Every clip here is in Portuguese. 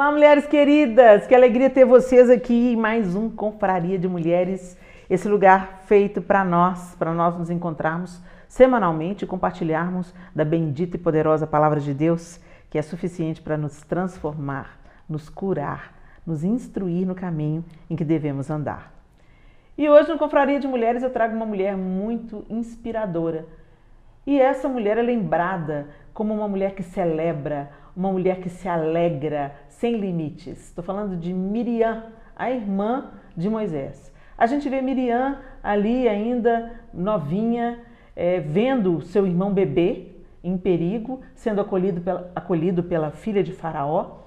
Olá, mulheres queridas! Que alegria ter vocês aqui em mais um Confraria de Mulheres, esse lugar feito para nós nos encontrarmos semanalmente e compartilharmos da bendita e poderosa Palavra de Deus, que é suficiente para nos transformar, nos curar, nos instruir no caminho em que devemos andar. E hoje no Confraria de Mulheres eu trago uma mulher muito inspiradora. E essa mulher é lembrada como uma mulher que celebra, uma mulher que se alegra sem limites. Estou falando de Miriam, a irmã de Moisés. A gente vê Miriam ali ainda novinha, vendo seu irmão bebê em perigo, sendo acolhido pela filha de Faraó.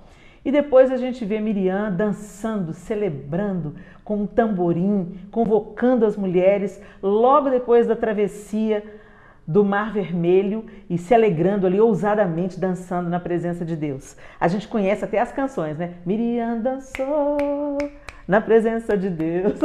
E depois a gente vê Miriam dançando, celebrando com um tamborim, convocando as mulheres logo depois da travessia do Mar Vermelho e se alegrando ali ousadamente, dançando na presença de Deus. A gente conhece até as canções, né? Miriam dançou na presença de Deus.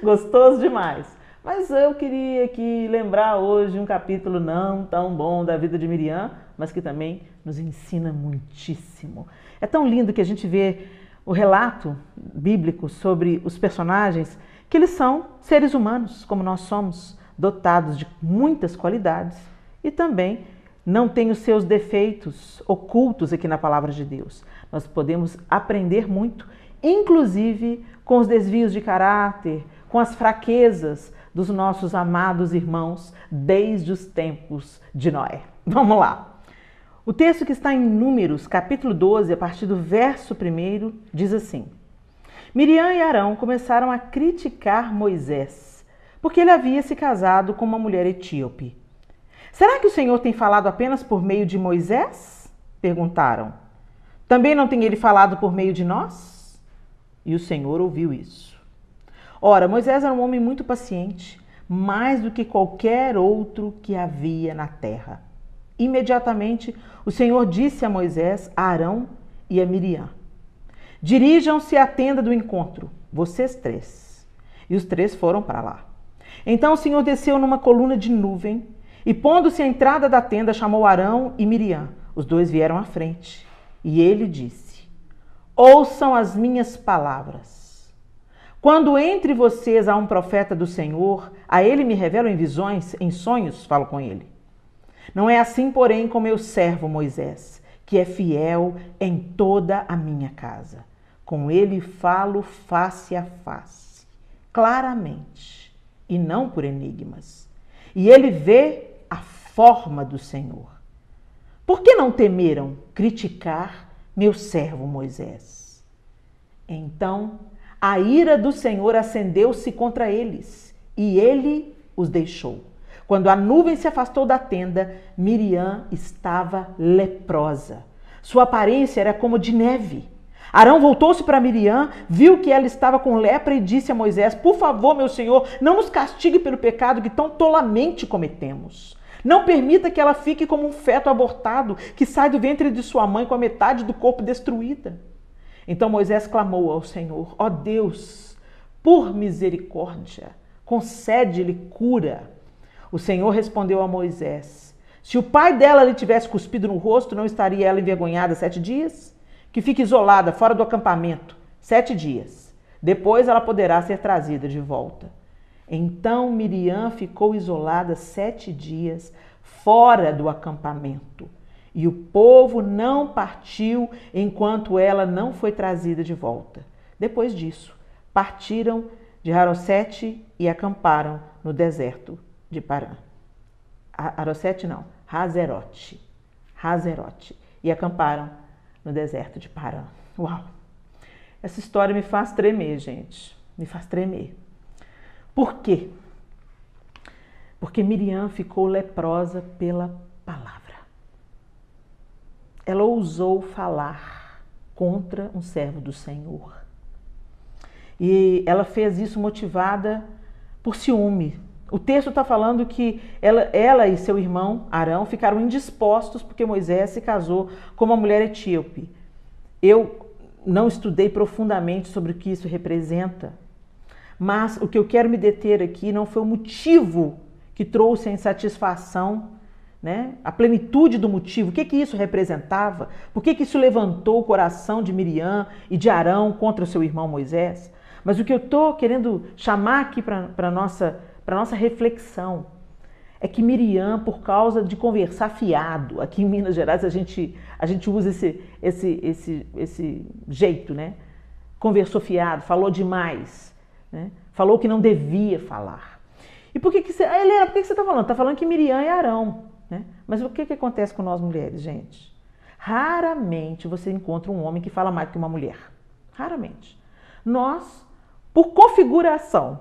Gostoso demais. Mas eu queria aqui lembrar hoje um capítulo não tão bom da vida de Miriam, mas que também nos ensina muitíssimo. É tão lindo que a gente vê o relato bíblico sobre os personagens, que eles são seres humanos, como nós somos, dotados de muitas qualidades e também não têm os seus defeitos ocultos aqui na Palavra de Deus. Nós podemos aprender muito, inclusive com os desvios de caráter, com as fraquezas dos nossos amados irmãos desde os tempos de Noé. Vamos lá. O texto que está em Números, capítulo 12, a partir do verso 1, diz assim: Miriam e Arão começaram a criticar Moisés, porque ele havia se casado com uma mulher etíope. Será que o Senhor tem falado apenas por meio de Moisés? Perguntaram. Também não tem ele falado por meio de nós? E o Senhor ouviu isso. Ora, Moisés era um homem muito paciente, mais do que qualquer outro que havia na terra. Imediatamente, o Senhor disse a Moisés, a Arão e a Miriam: dirijam-se à tenda do encontro, vocês três. E os três foram para lá. Então o Senhor desceu numa coluna de nuvem e, pondo-se à entrada da tenda, chamou Arão e Miriam. Os dois vieram à frente. E ele disse: ouçam as minhas palavras. Quando entre vocês há um profeta do Senhor, a ele me revelam em visões, em sonhos falo com ele. Não é assim, porém, com meu servo Moisés, que é fiel em toda a minha casa. Com ele falo face a face, claramente, e não por enigmas. E ele vê a forma do Senhor. Por que não temeram criticar meu servo Moisés? Então a ira do Senhor acendeu-se contra eles, e ele os deixou. Quando a nuvem se afastou da tenda, Miriam estava leprosa. Sua aparência era como de neve. Arão voltou-se para Miriam, viu que ela estava com lepra e disse a Moisés: por favor, meu senhor, não nos castigue pelo pecado que tão tolamente cometemos. Não permita que ela fique como um feto abortado que sai do ventre de sua mãe com a metade do corpo destruída. Então Moisés clamou ao Senhor: ó Deus, por misericórdia, concede-lhe cura. O Senhor respondeu a Moisés: se o pai dela lhe tivesse cuspido no rosto, não estaria ela envergonhada 7 dias? Que fique isolada, fora do acampamento, 7 dias. Depois ela poderá ser trazida de volta. Então Miriam ficou isolada 7 dias, fora do acampamento. E o povo não partiu enquanto ela não foi trazida de volta. Depois disso, partiram de Harossete e acamparam no deserto de Parã. Harossete não, Hazerote. E acamparam no deserto de Parã. Uau! Essa história me faz tremer, gente. Me faz tremer. Por quê? Porque Miriam ficou leprosa pela palavra. Ela ousou falar contra um servo do Senhor. E ela fez isso motivada por ciúme. O texto está falando que ela e seu irmão Arão ficaram indispostos porque Moisés se casou com uma mulher etíope. Eu não estudei profundamente sobre o que isso representa, mas o que eu quero me deter aqui não foi o motivo que trouxe a insatisfação né? A plenitude do motivo, o que isso representava, por que isso levantou o coração de Miriam e de Arão contra o seu irmão Moisés. Mas o que eu estou querendo chamar aqui para a nossa reflexão é que Miriam, por causa de conversar fiado, aqui em Minas Gerais a gente usa esse jeito, né? Conversou fiado, falou demais, né? Falou que não devia falar. E por que você... Helena, por que você está falando? Está falando que Miriam e Arão, né? Mas o que acontece com nós mulheres, gente? Raramente você encontra um homem que fala mais que uma mulher. Raramente. Nós, por configuração,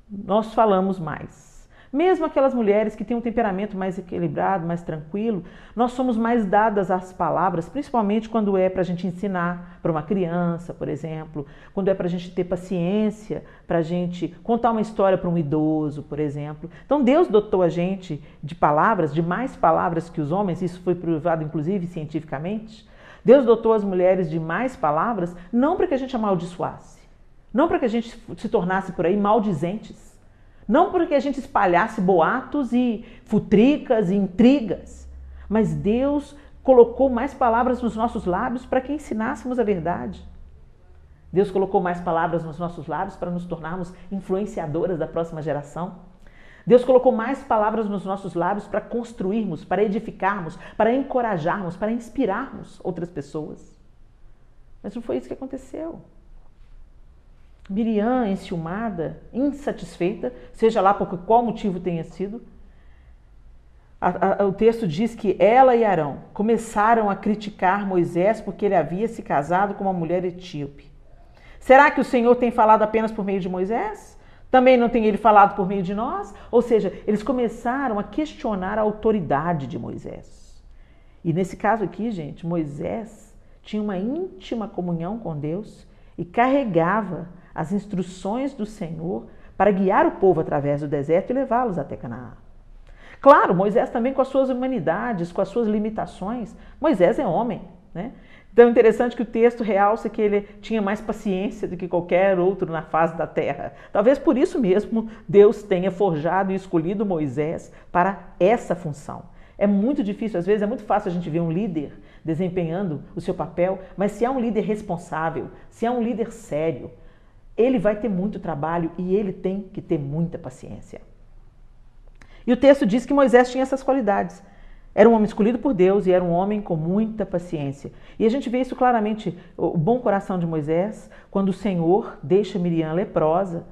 nós falamos mais. Mesmo aquelas mulheres que têm um temperamento mais equilibrado, mais tranquilo, nós somos mais dadas às palavras, principalmente quando é para a gente ensinar para uma criança, por exemplo, quando é para a gente ter paciência, para a gente contar uma história para um idoso, por exemplo. Então Deus dotou a gente de palavras, de mais palavras que os homens, isso foi provado inclusive cientificamente. Deus dotou as mulheres de mais palavras, não para que a gente amaldiçoasse, não para que a gente se tornasse por aí maldizentes, não porque a gente espalhasse boatos e futricas e intrigas, mas Deus colocou mais palavras nos nossos lábios para que ensinássemos a verdade. Deus colocou mais palavras nos nossos lábios para nos tornarmos influenciadoras da próxima geração. Deus colocou mais palavras nos nossos lábios para construirmos, para edificarmos, para encorajarmos, para inspirarmos outras pessoas. Mas não foi isso que aconteceu. Miriam, enciumada, insatisfeita, seja lá por qual motivo tenha sido, o texto diz que ela e Arão começaram a criticar Moisés porque ele havia se casado com uma mulher etíope. Será que o Senhor tem falado apenas por meio de Moisés? Também não tem ele falado por meio de nós? Ou seja, eles começaram a questionar a autoridade de Moisés. E nesse caso aqui, gente, Moisés tinha uma íntima comunhão com Deus e carregava as instruções do Senhor para guiar o povo através do deserto e levá-los até Canaã. Claro, Moisés também com as suas humanidades, com as suas limitações. Moisés é homem, né? Então é interessante que o texto realça que ele tinha mais paciência do que qualquer outro na face da terra. Talvez por isso mesmo Deus tenha forjado e escolhido Moisés para essa função. É muito difícil, às vezes é muito fácil a gente ver um líder desempenhando o seu papel, mas se há um líder responsável, se há um líder sério, ele vai ter muito trabalho e ele tem que ter muita paciência. E o texto diz que Moisés tinha essas qualidades. Era um homem escolhido por Deus e era um homem com muita paciência. E a gente vê isso claramente, o bom coração de Moisés, quando o Senhor deixa Miriam leprosa,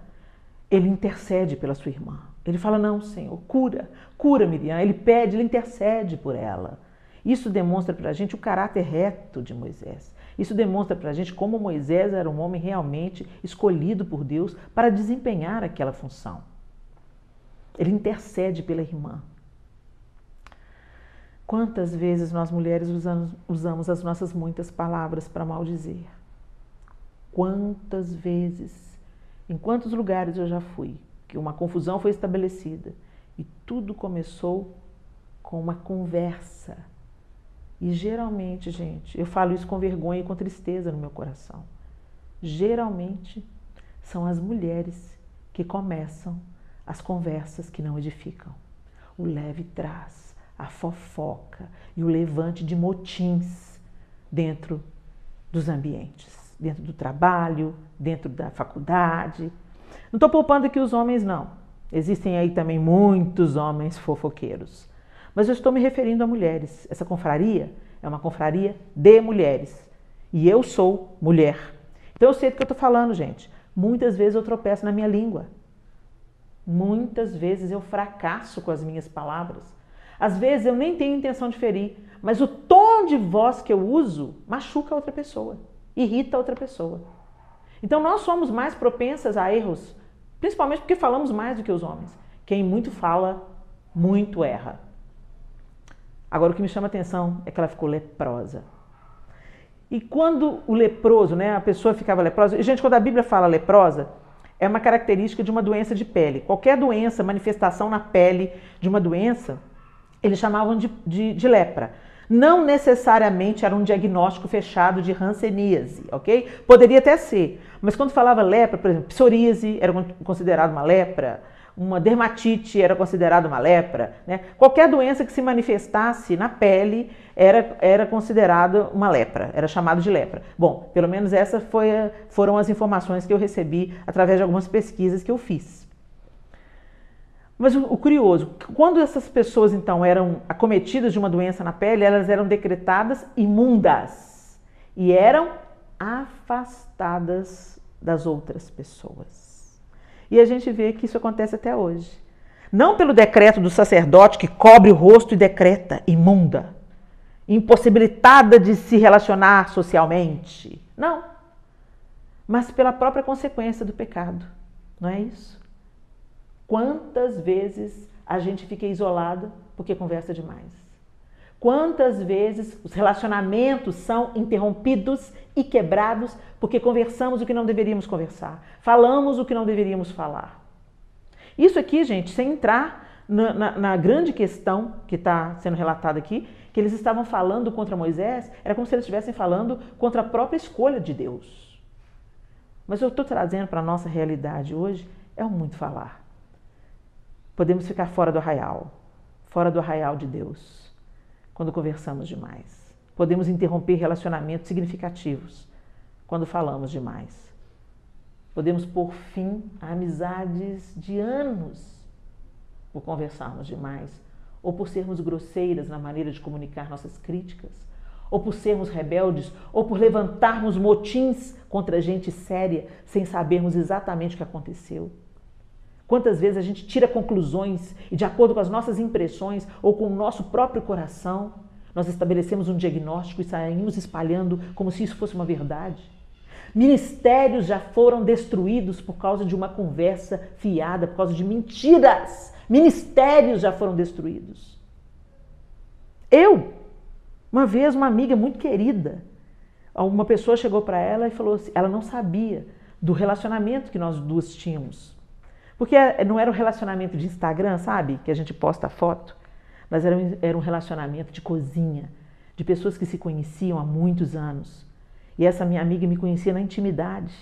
ele intercede pela sua irmã. Ele fala, não, Senhor, cura Miriam. Ele pede, ele intercede por ela. Isso demonstra para a gente o caráter reto de Moisés. Isso demonstra para a gente como Moisés era um homem realmente escolhido por Deus para desempenhar aquela função. Ele intercede pela irmã. Quantas vezes nós mulheres usamos as nossas muitas palavras para maldizer? Quantas vezes, em quantos lugares eu já fui, que uma confusão foi estabelecida e tudo começou com uma conversa. E geralmente, gente, eu falo isso com vergonha e com tristeza no meu coração. Geralmente são as mulheres que começam as conversas que não edificam. O leve traz, a fofoca e o levante de motins dentro dos ambientes, dentro do trabalho, dentro da faculdade. Não estou poupando aqui os homens, não. Existem aí também muitos homens fofoqueiros. Mas eu estou me referindo a mulheres. Essa confraria é uma confraria de mulheres. E eu sou mulher. Então eu sei do que eu estou falando, gente. Muitas vezes eu tropeço na minha língua. Muitas vezes eu fracasso com as minhas palavras. Às vezes eu nem tenho intenção de ferir, mas o tom de voz que eu uso machuca a outra pessoa, irrita a outra pessoa. Então nós somos mais propensas a erros, principalmente porque falamos mais do que os homens. Quem muito fala, muito erra. Agora o que me chama a atenção é que ela ficou leprosa. E quando o leproso, né, a pessoa ficava leprosa, e gente, quando a Bíblia fala leprosa, é uma característica de uma doença de pele. Qualquer doença, manifestação na pele de uma doença, eles chamavam de lepra. Não necessariamente era um diagnóstico fechado de hanseníase, ok? Poderia até ser, mas quando falava lepra, por exemplo, psoríase era considerado uma lepra, uma dermatite era considerada uma lepra, né? Qualquer doença que se manifestasse na pele era considerada uma lepra, era chamado de lepra. Bom, pelo menos essas foram as informações que eu recebi através de algumas pesquisas que eu fiz. Mas o curioso, quando essas pessoas então eram acometidas de uma doença na pele, elas eram decretadas imundas e eram afastadas das outras pessoas. E a gente vê que isso acontece até hoje. Não pelo decreto do sacerdote que cobre o rosto e decreta imunda, impossibilitada de se relacionar socialmente. Não. Mas pela própria consequência do pecado. Não é isso? Quantas vezes a gente fica isolado porque conversa demais? Quantas vezes os relacionamentos são interrompidos e quebrados porque conversamos o que não deveríamos conversar, falamos o que não deveríamos falar? Isso aqui, gente, sem entrar na grande questão que está sendo relatada aqui, que eles estavam falando contra Moisés, era como se eles estivessem falando contra a própria escolha de Deus. Mas eu estou trazendo para a nossa realidade hoje, é o muito falar. Podemos ficar fora do arraial de Deus, quando conversamos demais. Podemos interromper relacionamentos significativos quando falamos demais. Podemos pôr fim a amizades de anos por conversarmos demais, ou por sermos grosseiras na maneira de comunicar nossas críticas, ou por sermos rebeldes, ou por levantarmos motins contra gente séria sem sabermos exatamente o que aconteceu. Quantas vezes a gente tira conclusões e, de acordo com as nossas impressões ou com o nosso próprio coração, nós estabelecemos um diagnóstico e saímos espalhando como se isso fosse uma verdade. Ministérios já foram destruídos por causa de uma conversa fiada, por causa de mentiras. Ministérios já foram destruídos. Uma vez, uma amiga muito querida, uma pessoa chegou para ela e falou assim, ela não sabia do relacionamento que nós duas tínhamos. Porque não era um relacionamento de Instagram, sabe? Que a gente posta foto. Mas era um relacionamento de cozinha, de pessoas que se conheciam há muitos anos. E essa minha amiga me conhecia na intimidade.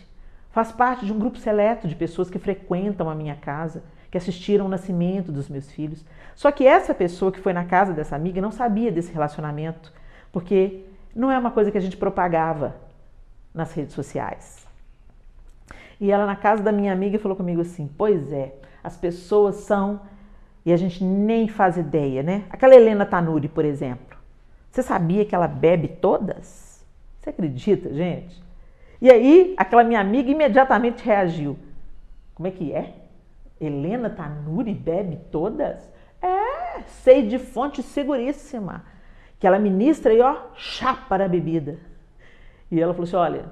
Faz parte de um grupo seleto de pessoas que frequentam a minha casa, que assistiram ao nascimento dos meus filhos. Só que essa pessoa que foi na casa dessa amiga não sabia desse relacionamento, porque não é uma coisa que a gente propagava nas redes sociais. E ela na casa da minha amiga falou comigo assim, pois é, as pessoas são, e a gente nem faz ideia, né? Aquela Helena Tanuri, por exemplo, você sabia que ela bebe todas? Você acredita, gente? E aí, aquela minha amiga imediatamente reagiu. Como é que é? Helena Tanuri bebe todas? É, sei de fonte seguríssima, que ela ministra e ó, chapa a bebida. E ela falou assim, olha,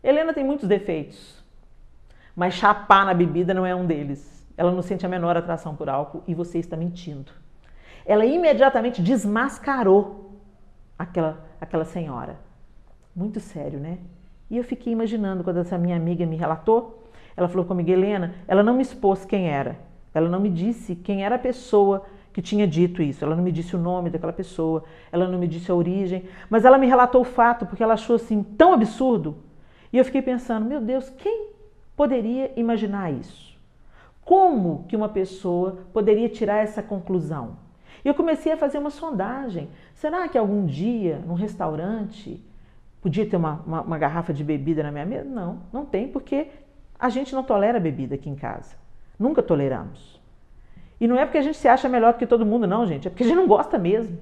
Helena tem muitos defeitos, mas chapar na bebida não é um deles. Ela não sente a menor atração por álcool e você está mentindo. Ela imediatamente desmascarou aquela senhora. Muito sério, né? E eu fiquei imaginando, quando essa minha amiga me relatou, ela falou comigo, Helena, ela não me expôs quem era. Ela não me disse quem era a pessoa que tinha dito isso. Ela não me disse o nome daquela pessoa, ela não me disse a origem, mas ela me relatou o fato porque ela achou assim tão absurdo. E eu fiquei pensando, meu Deus, quem poderia imaginar isso? Como que uma pessoa poderia tirar essa conclusão? E eu comecei a fazer uma sondagem. Será que algum dia, num restaurante, podia ter uma garrafa de bebida na minha mesa? Não, não tem, porque a gente não tolera bebida aqui em casa. Nunca toleramos. E não é porque a gente se acha melhor do que todo mundo, não, gente. É porque a gente não gosta mesmo.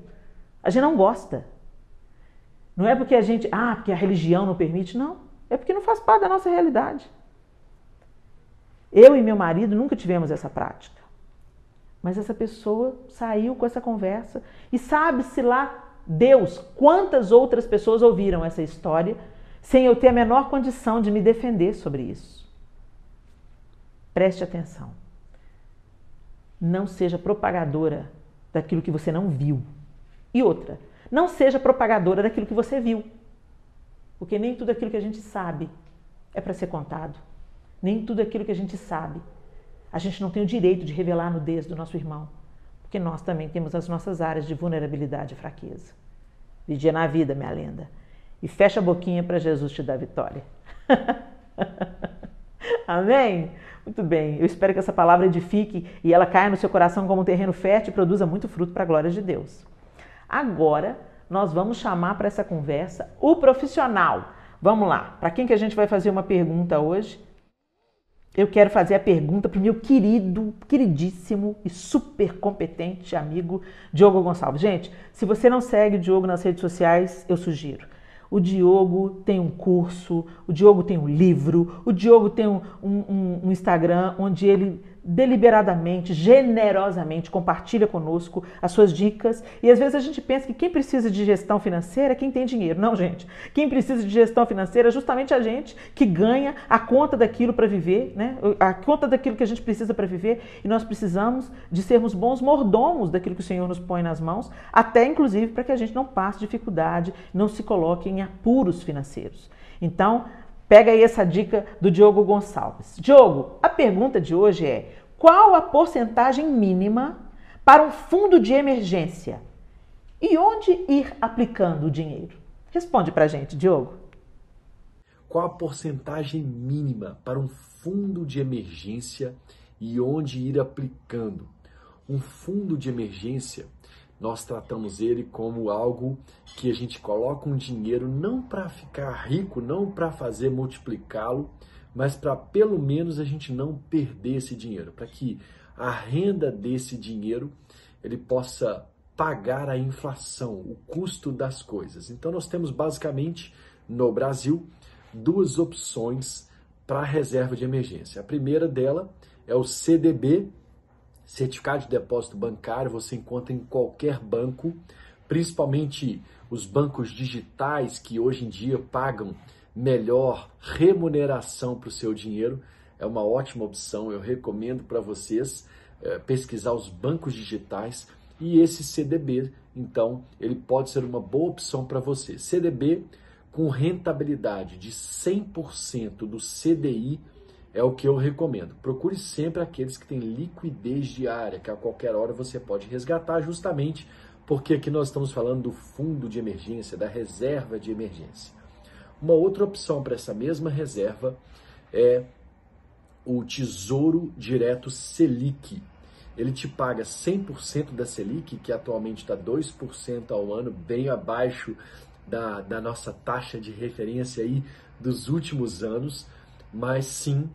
A gente não gosta. Não é porque porque a religião não permite, não. É porque não faz parte da nossa realidade. Eu e meu marido nunca tivemos essa prática. Mas essa pessoa saiu com essa conversa e sabe-se lá, Deus, quantas outras pessoas ouviram essa história sem eu ter a menor condição de me defender sobre isso. Preste atenção. Não seja propagadora daquilo que você não viu. E outra, não seja propagadora daquilo que você viu. Porque nem tudo aquilo que a gente sabe é para ser contado. Nem tudo aquilo que a gente sabe, a gente não tem o direito de revelar a nudez do nosso irmão, porque nós também temos as nossas áreas de vulnerabilidade e fraqueza. Vigia na vida, minha lenda, e fecha a boquinha para Jesus te dar vitória. Amém? Muito bem, eu espero que essa palavra edifique e ela caia no seu coração como um terreno fértil e produza muito fruto para a glória de Deus. Agora, nós vamos chamar para essa conversa o profissional. Vamos lá, para quem que a gente vai fazer uma pergunta hoje? Eu quero fazer a pergunta para o meu querido, queridíssimo e super competente amigo Diogo Gonçalves. Gente, se você não segue o Diogo nas redes sociais, eu sugiro. O Diogo tem um curso, o Diogo tem um livro, o Diogo tem um Instagram onde ele deliberadamente, generosamente compartilha conosco as suas dicas. E às vezes a gente pensa que quem precisa de gestão financeira é quem tem dinheiro. Não, gente. Quem precisa de gestão financeira é justamente a gente que ganha a conta daquilo para viver, né? A conta daquilo que a gente precisa para viver. E nós precisamos de sermos bons mordomos daquilo que o Senhor nos põe nas mãos, até inclusive para que a gente não passe dificuldade, não se coloque em apuros financeiros. Então, pega aí essa dica do Diogo Gonçalves. Diogo, a pergunta de hoje é: qual a porcentagem mínima para um fundo de emergência? E onde ir aplicando o dinheiro? Responde pra gente, Diogo. Qual a porcentagem mínima para um fundo de emergência e onde ir aplicando? Um fundo de emergência, nós tratamos ele como algo que a gente coloca um dinheiro não para ficar rico, não para fazer multiplicá-lo, mas para pelo menos a gente não perder esse dinheiro, para que a renda desse dinheiro ele possa pagar a inflação, o custo das coisas. Então nós temos basicamente no Brasil duas opções para a reserva de emergência. A primeira dela é o CDB, Certificado de Depósito Bancário, você encontra em qualquer banco, principalmente os bancos digitais que hoje em dia pagam melhor remuneração para o seu dinheiro. É uma ótima opção, eu recomendo para vocês pesquisar os bancos digitais e esse CDB, então, ele pode ser uma boa opção para você. CDB com rentabilidade de 100% do CDI é o que eu recomendo. Procure sempre aqueles que têm liquidez diária, que a qualquer hora você pode resgatar, justamente porque aqui nós estamos falando do fundo de emergência, da reserva de emergência. Uma outra opção para essa mesma reserva é o Tesouro Direto Selic. Ele te paga 100% da Selic, que atualmente está 2% ao ano, bem abaixo da nossa taxa de referência aí dos últimos anos, mas sim,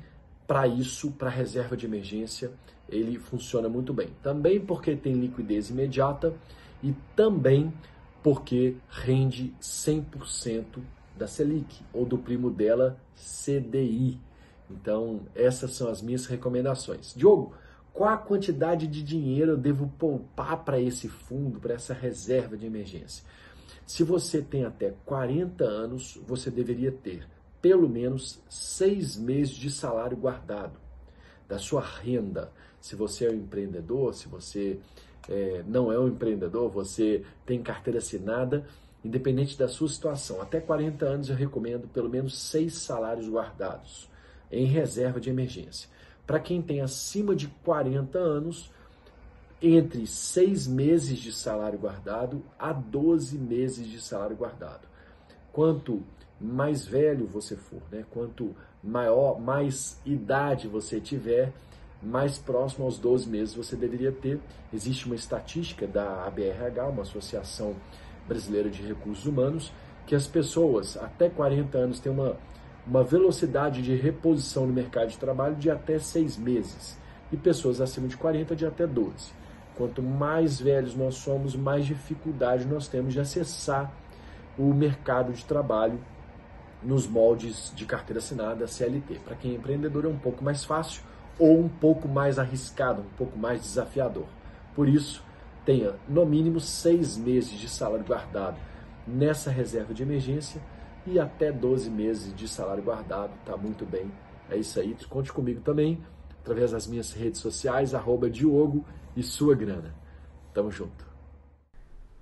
para isso, para reserva de emergência, ele funciona muito bem. Também porque tem liquidez imediata e também porque rende 100% da Selic, ou do primo dela, CDI. Então, essas são as minhas recomendações. Diogo, qual a quantidade de dinheiro eu devo poupar para esse fundo, para essa reserva de emergência? Se você tem até 40 anos, você deveria ter pelo menos 6 meses de salário guardado da sua renda. Se você é um empreendedor, se você não é um empreendedor, você tem carteira assinada, independente da sua situação, até 40 anos eu recomendo pelo menos 6 salários guardados em reserva de emergência. Para quem tem acima de 40 anos, entre 6 meses de salário guardado a 12 meses de salário guardado. Quanto mais velho você for, né? Quanto mais idade você tiver, mais próximo aos 12 meses você deveria ter. Existe uma estatística da ABRH, uma Associação Brasileira de Recursos Humanos, que as pessoas até 40 anos têm uma velocidade de reposição no mercado de trabalho de até 6 meses e pessoas acima de 40 de até 12. Quanto mais velhos nós somos, mais dificuldade nós temos de acessar o mercado de trabalho nos moldes de carteira assinada, CLT. Para quem é empreendedor é um pouco mais fácil ou um pouco mais arriscado, um pouco mais desafiador. Por isso, tenha no mínimo 6 meses de salário guardado nessa reserva de emergência e até 12 meses de salário guardado, tá muito bem. É isso aí, conte comigo também, através das minhas redes sociais, @Diogo e sua grana. Tamo junto.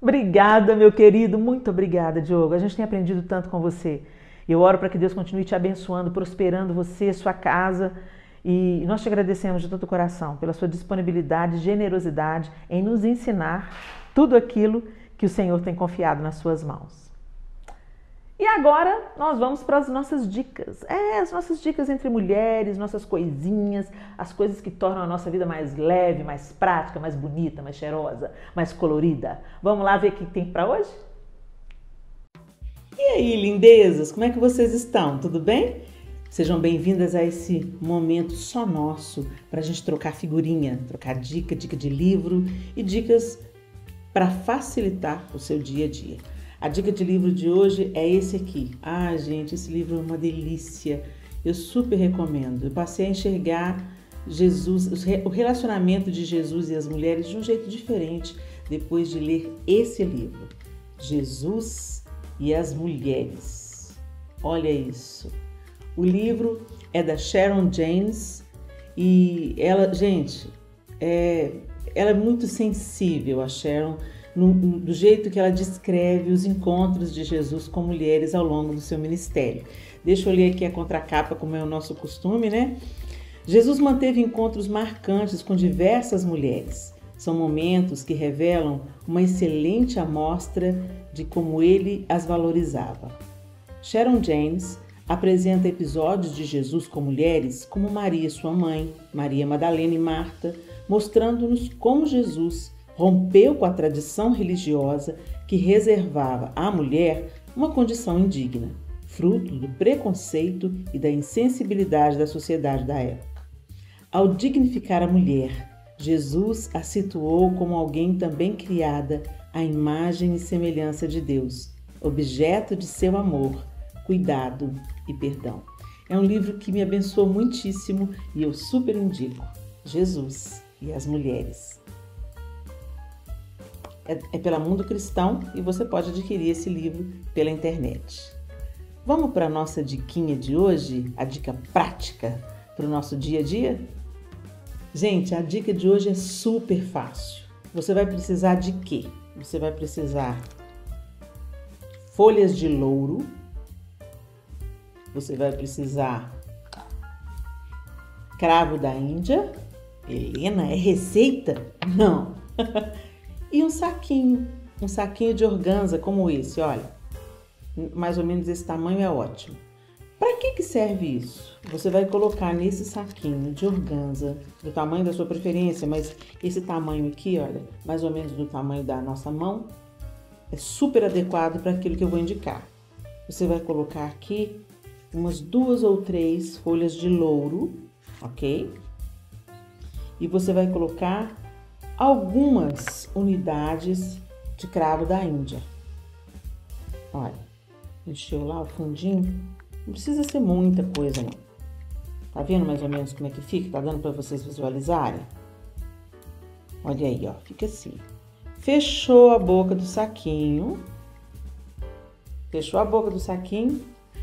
Obrigada, meu querido, muito obrigada, Diogo. A gente tem aprendido tanto com você. Eu oro para que Deus continue te abençoando, prosperando você, sua casa. E nós te agradecemos de todo o coração pela sua disponibilidade e generosidade em nos ensinar tudo aquilo que o Senhor tem confiado nas suas mãos. E agora nós vamos para as nossas dicas. As nossas dicas entre mulheres, nossas coisinhas, as coisas que tornam a nossa vida mais leve, mais prática, mais bonita, mais cheirosa, mais colorida. Vamos lá ver o que tem para hoje? E aí, lindezas, como é que vocês estão? Tudo bem? Sejam bem-vindas a esse momento só nosso para a gente trocar figurinha, trocar dica de livro e dicas para facilitar o seu dia a dia. A dica de livro de hoje é esse aqui. Gente, esse livro é uma delícia. Eu super recomendo. Eu passei a enxergar Jesus, o relacionamento de Jesus e as mulheres de um jeito diferente depois de ler esse livro. Jesus e as mulheres. Olha isso. O livro é da Sharon Jaynes e ela, gente, ela é muito sensível, a Sharon, do jeito que ela descreve os encontros de Jesus com mulheres ao longo do seu ministério. Deixa eu ler aqui a contracapa, como é o nosso costume, né? Jesus manteve encontros marcantes com diversas mulheres. São momentos que revelam uma excelente amostra de como ele as valorizava. Sharon Jaynes apresenta episódios de Jesus com mulheres como Maria, sua mãe, Maria Madalena e Marta, mostrando-nos como Jesus rompeu com a tradição religiosa que reservava à mulher uma condição indigna, fruto do preconceito e da insensibilidade da sociedade da época. Ao dignificar a mulher, Jesus a situou como alguém também criada à imagem e semelhança de Deus, objeto de seu amor, cuidado e perdão. É um livro que me abençoou muitíssimo e eu super indico. Jesus e as mulheres. É pela Mundo Cristão e você pode adquirir esse livro pela internet. Vamos para a nossa diquinha de hoje, a dica prática para o nosso dia a dia? Gente, a dica de hoje é super fácil. Você vai precisar de quê? Você vai precisar folhas de louro, você vai precisar cravo da Índia. Helena, é receita? Não! E um saquinho de organza como esse, olha, mais ou menos esse tamanho é ótimo. Para que serve isso? Você vai colocar nesse saquinho de organza, do tamanho da sua preferência, mas esse tamanho aqui, olha, mais ou menos do tamanho da nossa mão, é super adequado para aquilo que eu vou indicar. Você vai colocar aqui umas 2 ou 3 folhas de louro, ok? E você vai colocar algumas unidades de cravo da Índia. Olha, encheu lá o fundinho. Não precisa ser muita coisa, não. Tá vendo mais ou menos como é que fica? Tá dando para vocês visualizarem? Olha aí, ó, fica assim. Fechou a boca do saquinho. Fechou a boca do saquinho.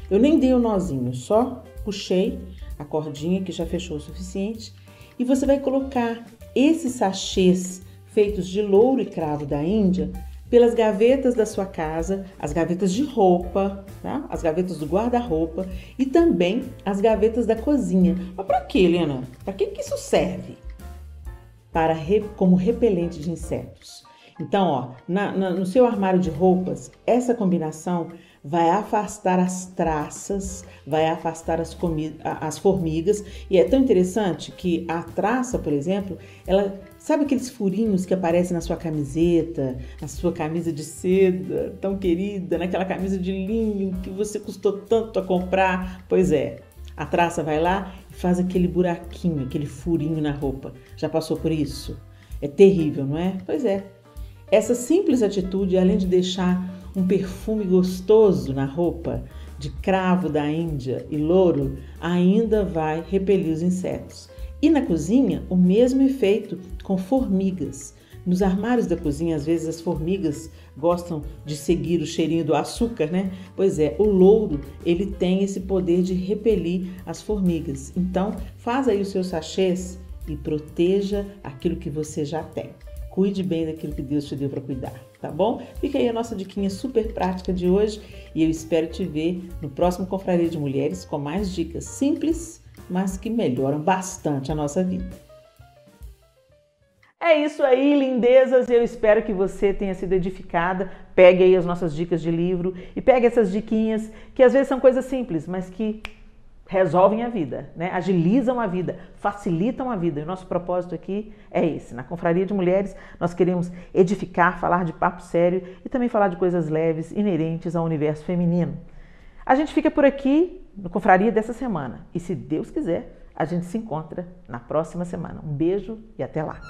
Eu nem dei o nozinho, só puxei a cordinha que já fechou o suficiente. E você vai colocar esses sachês feitos de louro e cravo da Índia pelas gavetas da sua casa, as gavetas de roupa, tá? As gavetas do guarda-roupa e também as gavetas da cozinha. Mas para quê, Helena? Para que isso serve? Como repelente de insetos. Então, ó, no seu armário de roupas, essa combinação vai afastar as traças, vai afastar as formigas. E é tão interessante que a traça, por exemplo, ela sabe aqueles furinhos que aparecem na sua camiseta, na sua camisa de seda tão querida, naquela camisa de linho que você custou tanto a comprar? Pois é, a traça vai lá e faz aquele buraquinho, aquele furinho na roupa. Já passou por isso? É terrível, não é? Pois é. Essa simples atitude, além de deixar um perfume gostoso na roupa de cravo da Índia e louro, ainda vai repelir os insetos. E na cozinha, o mesmo efeito com formigas. Nos armários da cozinha, às vezes as formigas gostam de seguir o cheirinho do açúcar, né? Pois é, o louro, ele tem esse poder de repelir as formigas. Então, faz aí os seus sachês e proteja aquilo que você já tem. Cuide bem daquilo que Deus te deu para cuidar, tá bom? Fica aí a nossa diquinha super prática de hoje e eu espero te ver no próximo Confraria de Mulheres com mais dicas simples, mas que melhoram bastante a nossa vida. É isso aí, lindezas. Eu espero que você tenha sido edificada. Pegue aí as nossas dicas de livro e pegue essas diquinhas que às vezes são coisas simples, mas que resolvem a vida, né? Agilizam a vida, facilitam a vida. E o nosso propósito aqui é esse. Na Confraria de Mulheres, nós queremos edificar, falar de papo sério e também falar de coisas leves, inerentes ao universo feminino. A gente fica por aqui no Confraria dessa semana. E se Deus quiser, a gente se encontra na próxima semana. Um beijo e até lá!